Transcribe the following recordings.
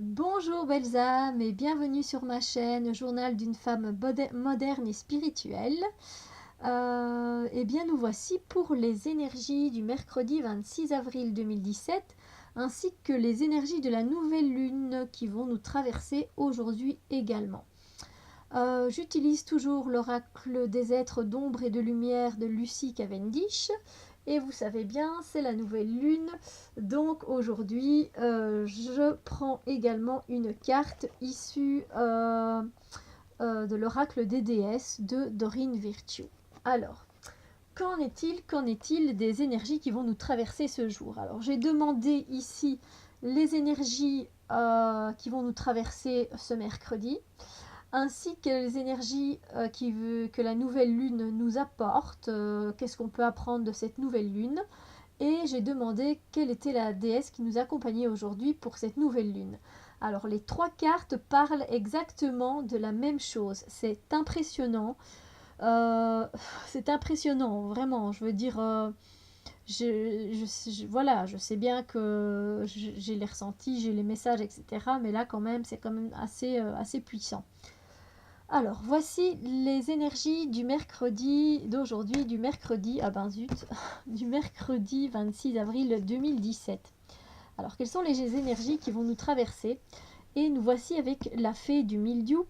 Bonjour belles âmes et bienvenue sur ma chaîne Journal d'une femme moderne et spirituelle. Eh bien nous voici pour les énergies du mercredi 26 avril 2017 ainsi que les énergies de la nouvelle lune qui vont nous traverser aujourd'hui également. J'utilise toujours l'oracle des êtres d'ombre et de lumière de Lucy Cavendish. Et vous savez bien, c'est la nouvelle lune. Donc aujourd'hui, je prends également une carte issue de l'oracle des déesses de Doreen Virtue. Alors, qu'en est-il des énergies qui vont nous traverser ce jour? Alors, j'ai demandé ici les énergies qui vont nous traverser ce mercredi, ainsi que les énergies que la nouvelle lune nous apporte, qu'est-ce qu'on peut apprendre de cette nouvelle lune, et j'ai demandé quelle était la déesse qui nous accompagnait aujourd'hui pour cette nouvelle lune. Alors les trois cartes parlent exactement de la même chose, euh, c'est impressionnant, vraiment, je veux dire, voilà, je sais bien que j'ai les ressentis, j'ai les messages, etc. Mais là, quand même, c'est quand même assez puissant. Alors, voici les énergies du mercredi d'aujourd'hui, du mercredi, ah ben zut, du mercredi 26 avril 2017. Alors, quelles sont les énergies qui vont nous traverser? Et nous voici avec la fée du mildiou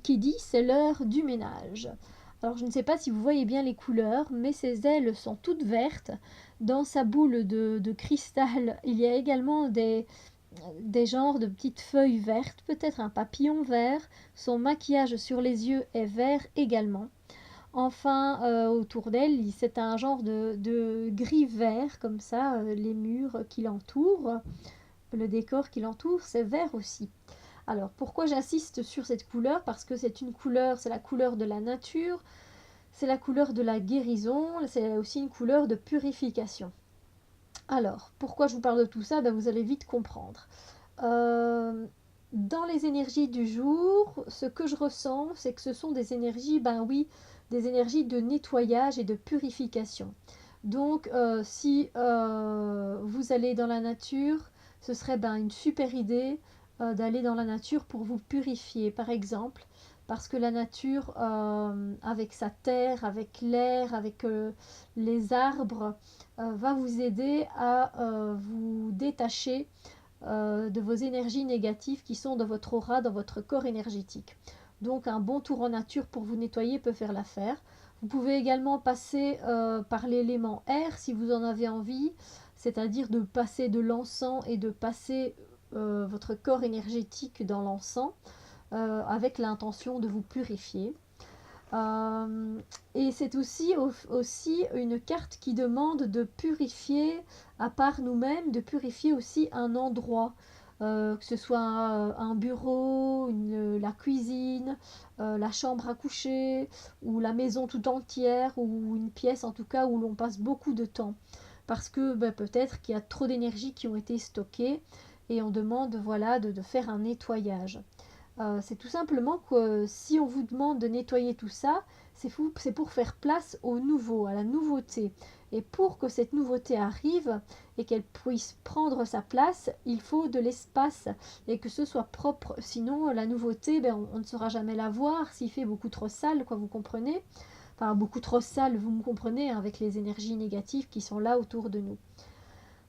qui dit c'est l'heure du ménage. Alors, je ne sais pas si vous voyez bien les couleurs, mais ses ailes sont toutes vertes. Dans sa boule de cristal, il y a également des genres de petites feuilles vertes, peut-être un papillon vert. Son maquillage sur les yeux est vert également. Enfin, autour d'elle, c'est un genre de gris vert, comme ça, les murs qui l'entourent, le décor qui l'entoure, c'est vert aussi. Alors, pourquoi j'insiste sur cette couleur? Parce que c'est une couleur, c'est la couleur de la nature, c'est la couleur de la guérison, c'est aussi une couleur de purification. Alors, pourquoi je vous parle de tout ça? Ben, vous allez vite comprendre. Euh, Dans les énergies du jour, ce que je ressens, c'est que ce sont des énergies, ben oui, des énergies de nettoyage et de purification. Donc, si vous allez dans la nature, ce serait ben, une super idée d'aller dans la nature pour vous purifier, par exemple, parce que la nature, avec sa terre, avec l'air, avec les arbres, va vous aider à vous détacher de vos énergies négatives qui sont dans votre aura, dans votre corps énergétique. Donc un bon tour en nature pour vous nettoyer peut faire l'affaire. Vous pouvez également passer par l'élément air si vous en avez envie, c'est-à-dire de passer de l'encens et de passer votre corps énergétique dans l'encens avec l'intention de vous purifier. Euh, et c'est aussi une carte qui demande de purifier, à part nous-mêmes, de purifier aussi un endroit, que ce soit un bureau, la cuisine, la chambre à coucher, ou la maison tout entière, ou une pièce en tout cas où l'on passe beaucoup de temps. Parce que ben, peut-être qu'il y a trop d'énergie qui ont été stockées et on demande voilà, de faire un nettoyage. C'est tout simplement que si on vous demande de nettoyer tout ça, c'est pour faire place au nouveau, à la nouveauté. Et pour que cette nouveauté arrive et qu'elle puisse prendre sa place, il faut de l'espace et que ce soit propre. Sinon, la nouveauté, ben, on ne saura jamais la voir s'il fait beaucoup trop sale, quoi, vous comprenez? Enfin, beaucoup trop sale, vous me comprenez, hein, avec les énergies négatives qui sont là autour de nous.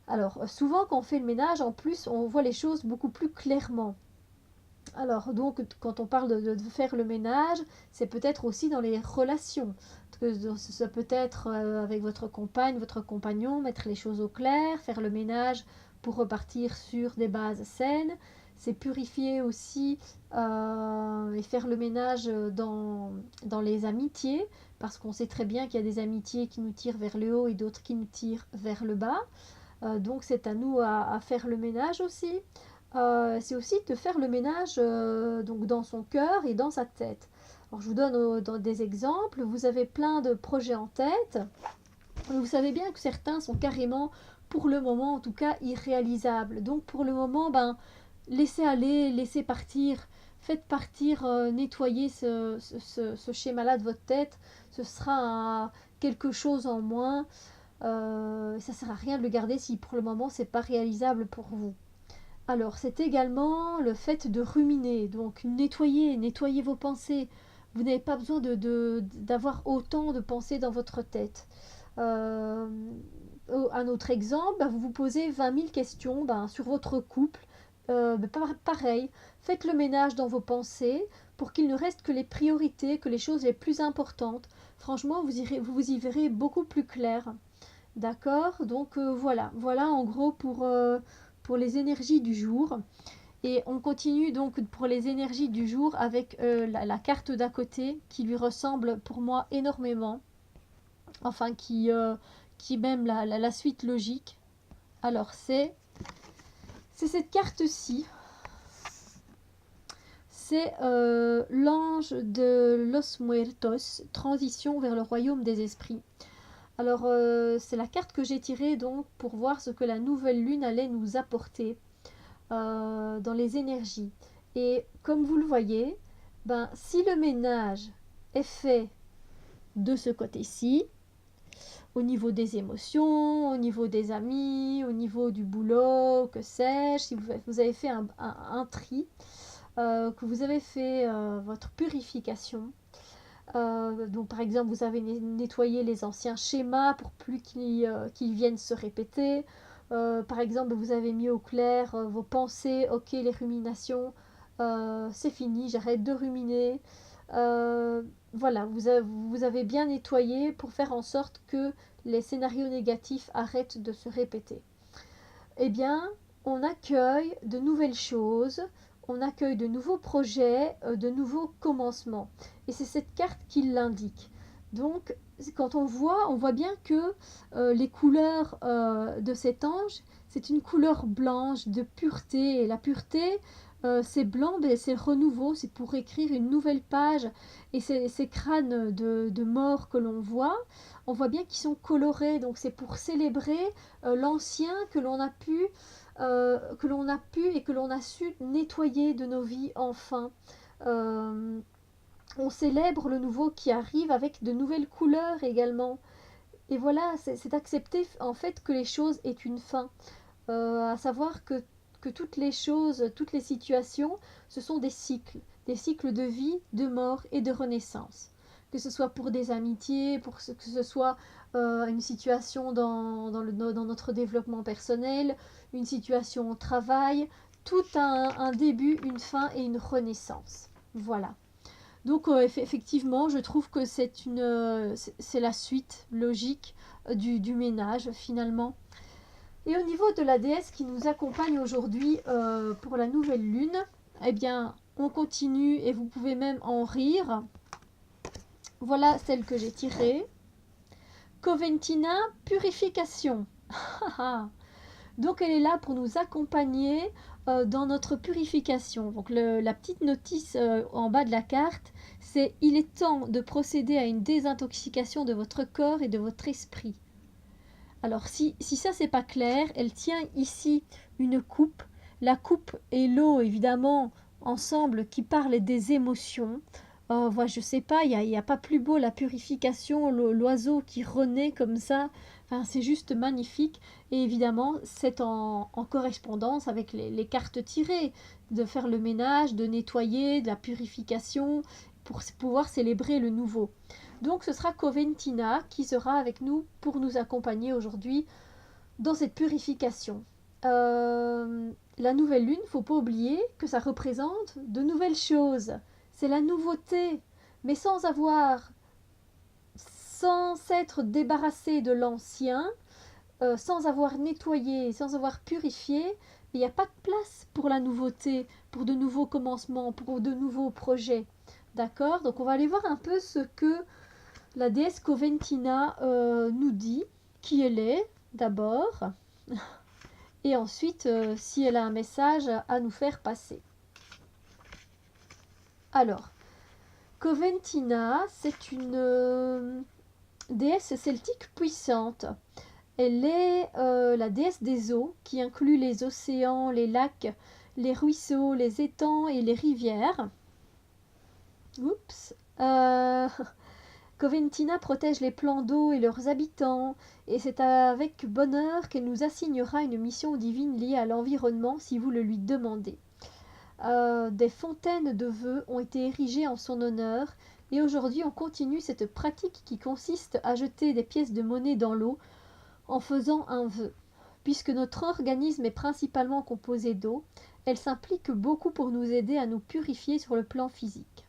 Alors, souvent, quand on fait le ménage, en plus, on voit les choses beaucoup plus clairement. Alors, donc, quand on parle de faire le ménage, c'est peut-être aussi dans les relations. Ça peut être avec votre compagne, votre compagnon, mettre les choses au clair, faire le ménage pour repartir sur des bases saines. C'est purifier aussi et faire le ménage dans les amitiés, parce qu'on sait très bien qu'il y a des amitiés qui nous tirent vers le haut et d'autres qui nous tirent vers le bas. Donc, c'est à nous à faire le ménage aussi. C'est aussi de faire le ménage donc dans son cœur et dans sa tête. Alors je vous donne des exemples. Vous avez plein de projets en tête. Vous savez bien que certains sont carrément, pour le moment en tout cas, irréalisables. Donc pour le moment, ben, laissez aller, laissez partir. Faites partir, nettoyer ce schéma-là de votre tête. Ce sera quelque chose en moins. Ça ne sert à rien de le garder si pour le moment c'est pas réalisable pour vous. Alors, c'est également le fait de ruminer, donc nettoyez vos pensées. Vous n'avez pas besoin d'avoir autant de pensées dans votre tête. Euh, un autre exemple, vous vous posez 20 000 questions sur votre couple. Pareil, faites le ménage dans vos pensées pour qu'il ne reste que les priorités, que les choses les plus importantes. Franchement, vous y verrez beaucoup plus clair. D'accord? Donc voilà en gros pour les énergies du jour. Et on continue donc pour les énergies du jour avec la carte d'à côté qui lui ressemble pour moi énormément. Enfin, qui est même la suite logique. Alors, c'est cette carte-ci. C'est l'ange de Los Muertos, transition vers le royaume des esprits. Alors, c'est la carte que j'ai tirée donc pour voir ce que la nouvelle lune allait nous apporter dans les énergies. Et comme vous le voyez, si le ménage est fait de ce côté-ci, au niveau des émotions, au niveau des amis, au niveau du boulot, que sais-je, si vous avez fait un tri, que vous avez fait votre purification, donc par exemple vous avez nettoyé les anciens schémas pour plus qu'ils viennent se répéter. Par exemple vous avez mis au clair vos pensées, ok les ruminations, c'est fini, j'arrête de ruminer. Voilà, vous avez bien nettoyé pour faire en sorte que les scénarios négatifs arrêtent de se répéter. Eh bien, on accueille de nouvelles choses, on accueille de nouveaux projets, de nouveaux commencements. Et c'est cette carte qui l'indique. Donc, quand on voit bien que les couleurs de cet ange, c'est une couleur blanche de pureté. Et la pureté, c'est blanc, mais c'est le renouveau, c'est pour écrire une nouvelle page. Et ces crânes de mort que l'on voit, on voit bien qu'ils sont colorés. Donc, c'est pour célébrer l'ancien que l'on a pu et que l'on a su nettoyer de nos vies enfin. On célèbre le nouveau qui arrive avec de nouvelles couleurs également. Et voilà, c'est accepter en fait que les choses aient une fin. À savoir que toutes les choses, toutes les situations, ce sont des cycles de vie, de mort et de renaissance. Que ce soit pour des amitiés, que ce soit une situation dans notre développement personnel, une situation au travail, tout a un début, une fin et une renaissance. Voilà. Donc effectivement, je trouve que c'est la suite logique du ménage finalement. Et au niveau de la déesse qui nous accompagne aujourd'hui pour la nouvelle lune, eh bien, on continue et vous pouvez même en rire. Voilà celle que j'ai tirée. Coventina, purification. Donc elle est là pour nous accompagner dans notre purification. Donc la petite notice en bas de la carte, c'est « Il est temps de procéder à une désintoxication de votre corps et de votre esprit ». Alors si ça c'est pas clair, elle tient ici une coupe. La coupe et l'eau évidemment ensemble qui parlent des émotions. Voilà, je sais pas, il y a pas plus beau la purification, l'oiseau qui renaît comme ça. Enfin, c'est juste magnifique. Et évidemment, c'est en correspondance avec les cartes tirées, de faire le ménage, de nettoyer, de la purification, pour pouvoir célébrer le nouveau. Donc ce sera Coventina qui sera avec nous pour nous accompagner aujourd'hui dans cette purification. La nouvelle lune, faut pas oublier que ça représente de nouvelles choses. C'est la nouveauté, mais sans s'être débarrassé de l'ancien, sans avoir nettoyé, sans avoir purifié, il n'y a pas de place pour la nouveauté, pour de nouveaux commencements, pour de nouveaux projets. D'accord? Donc on va aller voir un peu ce que la déesse Coventina nous dit, qui elle est d'abord, et ensuite si elle a un message à nous faire passer. Alors, Coventina, c'est une déesse celtique puissante. Elle est la déesse des eaux, qui inclut les océans, les lacs, les ruisseaux, les étangs et les rivières. Oups. Coventina protège les plans d'eau et leurs habitants, et c'est avec bonheur qu'elle nous assignera une mission divine liée à l'environnement si vous le lui demandez. Des fontaines de vœux ont été érigées en son honneur, et aujourd'hui on continue cette pratique qui consiste à jeter des pièces de monnaie dans l'eau en faisant un vœu. Puisque notre organisme est principalement composé d'eau, elle s'implique beaucoup pour nous aider à nous purifier sur le plan physique.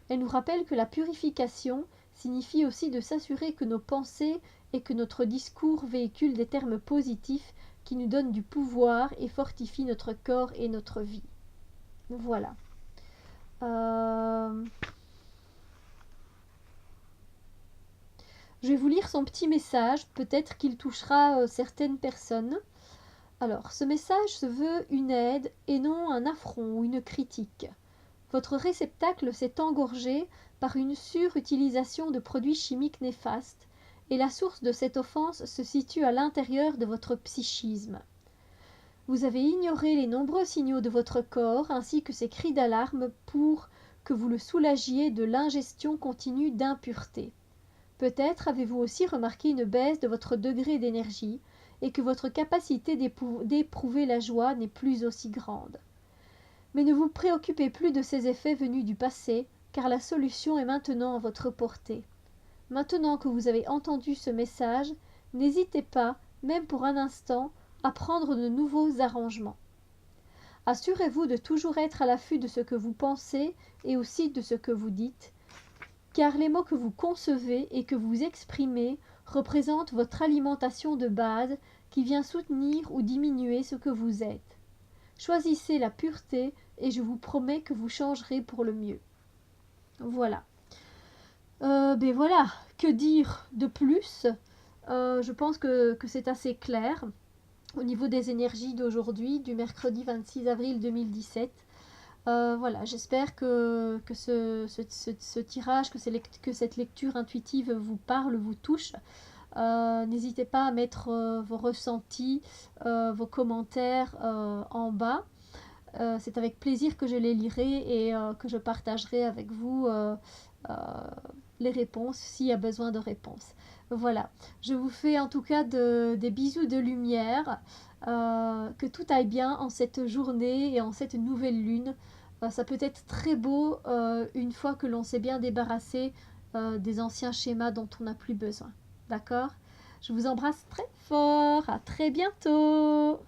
Elle nous rappelle que la purification signifie aussi de s'assurer que nos pensées et que notre discours véhiculent des termes positifs qui nous donnent du pouvoir et fortifient notre corps et notre vie. Voilà. Je vais vous lire son petit message, peut-être qu'il touchera certaines personnes. Alors, ce message se veut une aide et non un affront ou une critique. Votre réceptacle s'est engorgé par une surutilisation de produits chimiques néfastes, et la source de cette offense se situe à l'intérieur de votre psychisme. Vous avez ignoré les nombreux signaux de votre corps ainsi que ses cris d'alarme pour que vous le soulagiez de l'ingestion continue d'impuretés. Peut-être avez-vous aussi remarqué une baisse de votre degré d'énergie et que votre capacité d'éprouver la joie n'est plus aussi grande. Mais ne vous préoccupez plus de ces effets venus du passé, car la solution est maintenant à votre portée. Maintenant que vous avez entendu ce message, n'hésitez pas, même pour un instant, à prendre de nouveaux arrangements. Assurez-vous de toujours être à l'affût de ce que vous pensez et aussi de ce que vous dites, car les mots que vous concevez et que vous exprimez représentent votre alimentation de base qui vient soutenir ou diminuer ce que vous êtes. Choisissez la pureté et je vous promets que vous changerez pour le mieux. Voilà. Ben voilà, que dire de plus? Je pense que c'est assez clair au niveau des énergies d'aujourd'hui, du mercredi 26 avril 2017. Voilà, j'espère que ce tirage, que cette lecture intuitive vous parle, vous touche. N'hésitez pas à mettre vos ressentis, vos commentaires en bas. C'est avec plaisir que je les lirai et que je partagerai avec vous les réponses s'il y a besoin de réponses. Voilà, je vous fais en tout cas des bisous de lumière, que tout aille bien en cette journée et en cette nouvelle lune. Ça peut être très beau une fois que l'on s'est bien débarrassé des anciens schémas dont on n'a plus besoin. D'accord? Je vous embrasse très fort, à très bientôt!